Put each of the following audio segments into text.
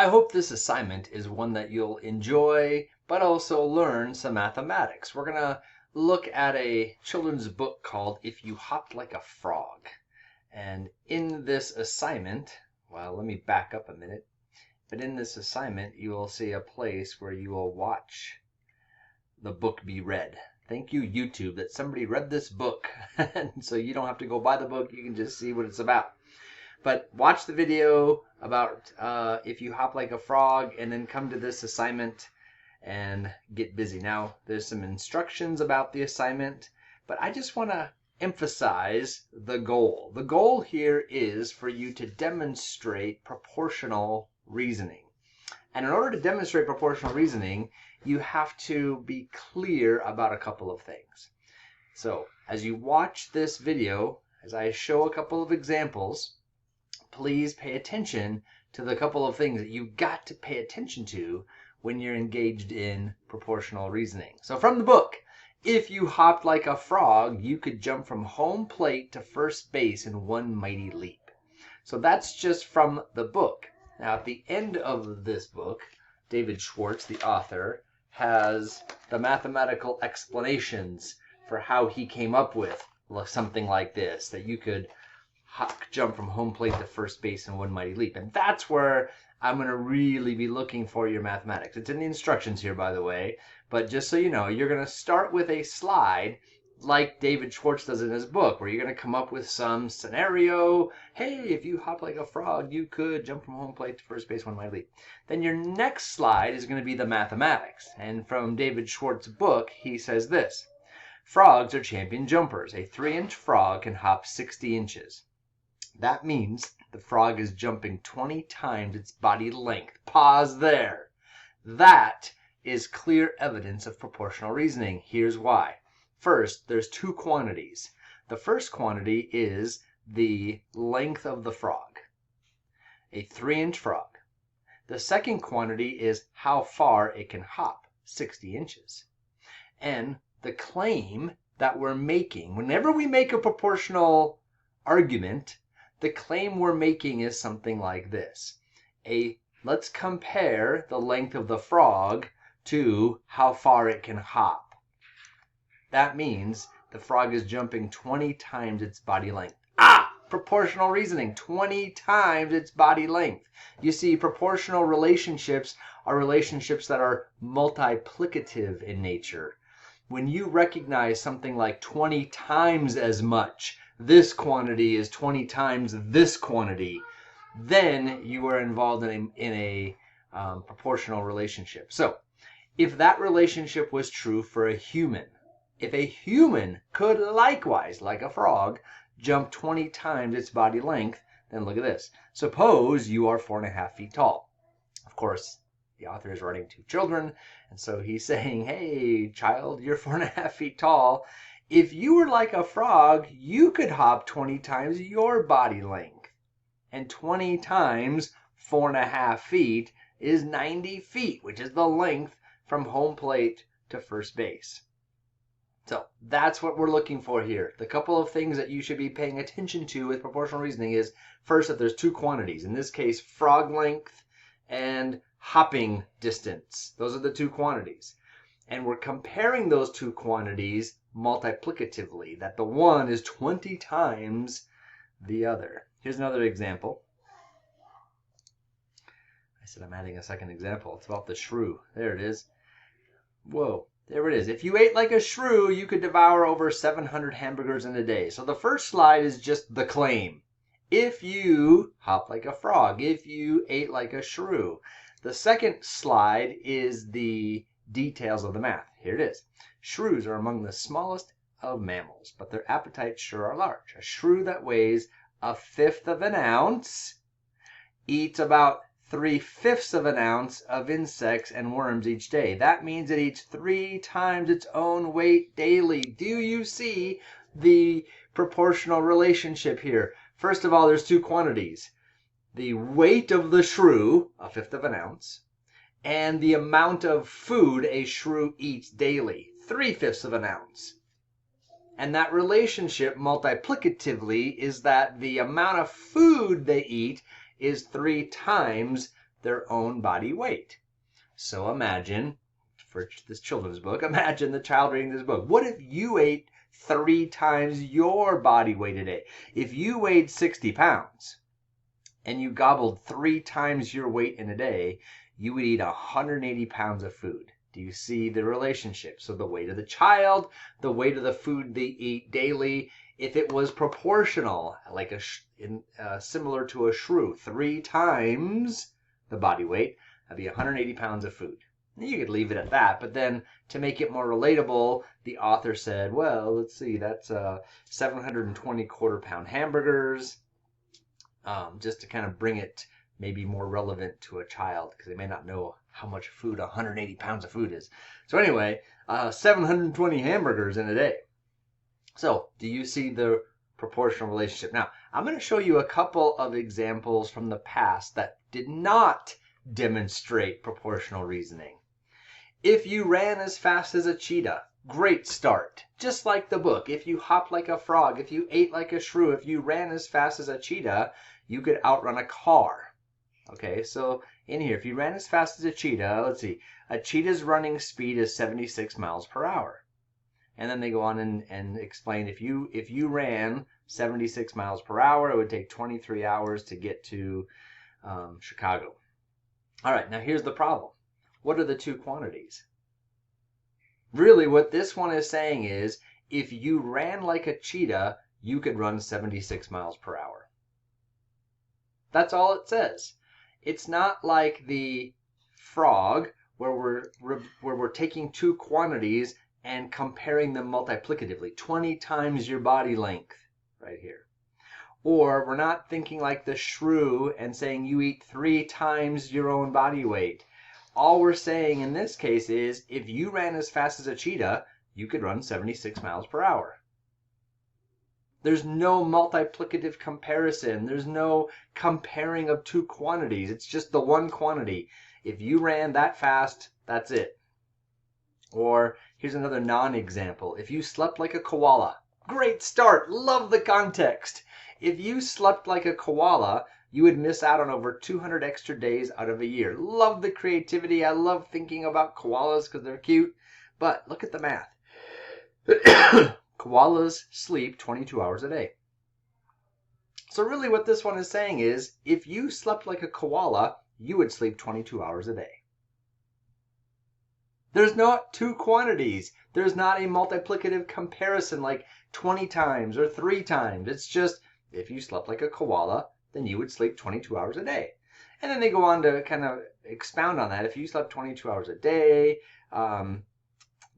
I hope this assignment is one that you'll enjoy, but also learn some mathematics. We're going to look at a children's book called If You Hopped Like a Frog. And in this assignment, well, let me back up a minute. But in this assignment, you will see a place where you will watch the book be read. Thank you, YouTube, that somebody read this book. And so you don't have to go buy the book. You can just see what it's about. But watch the video about if you hop like a frog, and then come to this assignment and get busy. Now, there's some instructions about the assignment, but I just want to emphasize the goal. The goal here is for you to demonstrate proportional reasoning. And in order to demonstrate proportional reasoning, you have to be clear about a couple of things. So, as you watch this video, as I show a couple of examples, please pay attention to the couple of things that you've got to pay attention to when you're engaged in proportional reasoning. So from the book, if you hopped like a frog, you could jump from home plate to first base in one mighty leap. So that's just from the book. Now at the end of this book, David Schwartz, the author, has the mathematical explanations for how he came up with something like this, that you could jump from home plate to first base in one mighty leap. And that's where I'm going to really be looking for your mathematics. It's in the instructions here, by the way. But just so you know, you're going to start with a slide like David Schwartz does in his book, where you're going to come up with some scenario. Hey, if you hop like a frog, you could jump from home plate to first base one mighty leap. Then your next slide is going to be the mathematics. And from David Schwartz's book, he says this: frogs are champion jumpers. A 3-inch frog can hop 60 inches. That means the frog is jumping 20 times its body length. Pause there. That is clear evidence of proportional reasoning. Here's why. First, there's two quantities. The first quantity is the length of the frog, a 3-inch frog. The second quantity is how far it can hop, 60 inches. And the claim that we're making, whenever we make a proportional argument, the claim we're making is something like this. Let's compare the length of the frog to how far it can hop. That means the frog is jumping 20 times its body length. Proportional reasoning, 20 times its body length. You see, proportional relationships are relationships that are multiplicative in nature. When you recognize something like 20 times as much, this quantity is 20 times this quantity, then you are involved in a proportional relationship. So if that relationship was true for a human, if a human could likewise, like a frog, jump 20 times its body length, then look at this. Suppose you are 4.5 feet tall. Of course, the author is writing to children, and so he's saying, hey, child, you're 4.5 feet tall. If you were like a frog, you could hop 20 times your body length. And 20 times 4.5 feet is 90 feet, which is the length from home plate to first base. So that's what we're looking for here. The couple of things that you should be paying attention to with proportional reasoning is, first, that there's two quantities. In this case, frog length and hopping distance. Those are the two quantities. And we're comparing those two quantities multiplicatively, that the one is 20 times the other. Here's another example. I said I'm adding a second example. It's about the shrew. There it is. Whoa, there it is. If you ate like a shrew, you could devour over 700 hamburgers in a day. So the first slide is just the claim. If you hop like a frog, if you ate like a shrew. The second slide is the details of the math. Here it is. Shrews are among the smallest of mammals, but their appetites sure are large. A shrew that weighs 1/5 of an ounce eats about 3/5 of an ounce of insects and worms each day. That means it eats 3 times its own weight daily. Do you see the proportional relationship here? First of all, there's two quantities. The weight of the shrew, 1/5 of an ounce, and the amount of food a shrew eats daily, 3/5 of an ounce. And that relationship multiplicatively is that the amount of food they eat is 3 times their own body weight. So imagine, for this children's book, imagine the child reading this book. What if you ate 3 times your body weight a day? If you weighed 60 pounds and you gobbled 3 times your weight in a day, you would eat 180 pounds of food. Do you see the relationship? So the weight of the child, the weight of the food they eat daily, if it was proportional, like similar to a shrew, 3 times the body weight, that'd be 180 pounds of food. You could leave it at that, but then to make it more relatable, the author said, well, let's see, that's 720 quarter-pound hamburgers, just to kind of bring it maybe more relevant to a child, because they may not know how much food 180 pounds of food is. So anyway, 720 hamburgers in a day. So do you see the proportional relationship? Now, I'm going to show you a couple of examples from the past that did not demonstrate proportional reasoning. If you ran as fast as a cheetah, great start. Just like the book, if you hopped like a frog, if you ate like a shrew, if you ran as fast as a cheetah, you could outrun a car. Okay, so in here, if you ran as fast as a cheetah, let's see, a cheetah's running speed is 76 miles per hour. And then they go on and explain if you ran 76 miles per hour, it would take 23 hours to get to Chicago. All right, now here's the problem. What are the two quantities? Really, what this one is saying is, if you ran like a cheetah, you could run 76 miles per hour. That's all it says. It's not like the frog where we're taking two quantities and comparing them multiplicatively. 20 times your body length right here. Or we're not thinking like the shrew and saying you eat 3 times your own body weight. All we're saying in this case is if you ran as fast as a cheetah, you could run 76 miles per hour. There's no multiplicative comparison. There's no comparing of two quantities. It's just the one quantity. If you ran that fast, that's it. Or here's another non-example. If you slept like a koala, great start. Love the context. If you slept like a koala, you would miss out on over 200 extra days out of a year. Love the creativity. I love thinking about koalas because they're cute. But look at the math. Koalas sleep 22 hours a day. So really what this one is saying is, if you slept like a koala, you would sleep 22 hours a day. There's not two quantities. There's not a multiplicative comparison like 20 times or 3 times. It's just, if you slept like a koala, then you would sleep 22 hours a day. And then they go on to kind of expound on that. If you slept 22 hours a day, I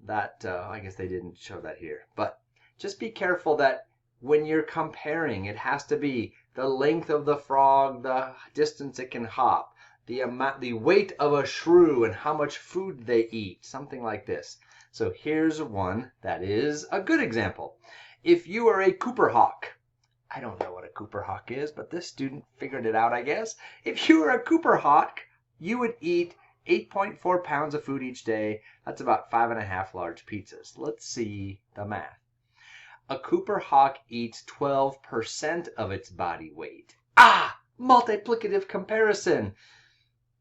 guess they didn't show that here. But just be careful that when you're comparing, it has to be the length of the frog, the distance it can hop, the weight of a shrew, and how much food they eat, something like this. So here's one that is a good example. If you are a Cooper hawk, I don't know what a Cooper hawk is, but this student figured it out, I guess. If you were a Cooper hawk, you would eat 8.4 pounds of food each day. That's about 5.5 large pizzas. Let's see the math. A Cooper hawk eats 12% of its body weight. Multiplicative comparison.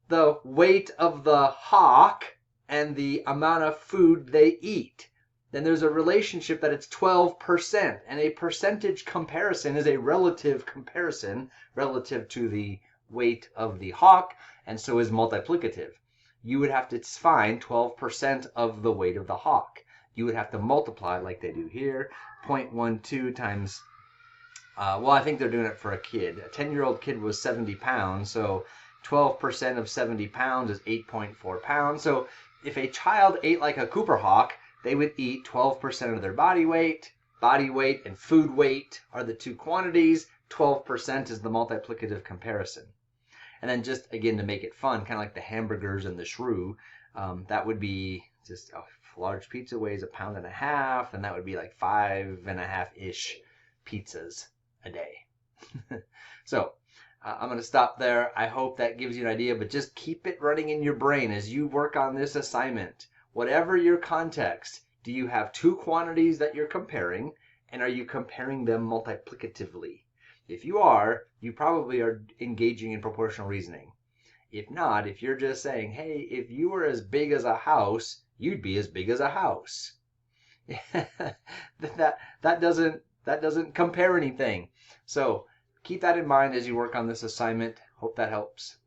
The weight of the hawk and the amount of food they eat. Then there's a relationship that it's 12%, and a percentage comparison is a relative comparison relative to the weight of the hawk, and so is multiplicative. You would have to find 12% of the weight of the hawk. You would have to multiply like they do here, 0.12 times, I think they're doing it for a kid. A 10-year-old kid was 70 pounds, so 12% of 70 pounds is 8.4 pounds. So if a child ate like a Cooper hawk, they would eat 12% of their body weight. Body weight and food weight are the two quantities. 12% is the multiplicative comparison. And then just, again, to make it fun, kind of like the hamburgers and the shrew, that would be just a large pizza weighs 1.5 pounds, and that would be like 5.5-ish pizzas a day. So I'm going to stop there. I hope that gives you an idea, but just keep it running in your brain as you work on this assignment. Whatever your context, do you have two quantities that you're comparing, and are you comparing them multiplicatively? If you are, you probably are engaging in proportional reasoning. If not, if you're just saying, hey, if you were as big as a house, you'd be as big as a house. that doesn't compare anything. So keep that in mind as you work on this assignment. Hope that helps.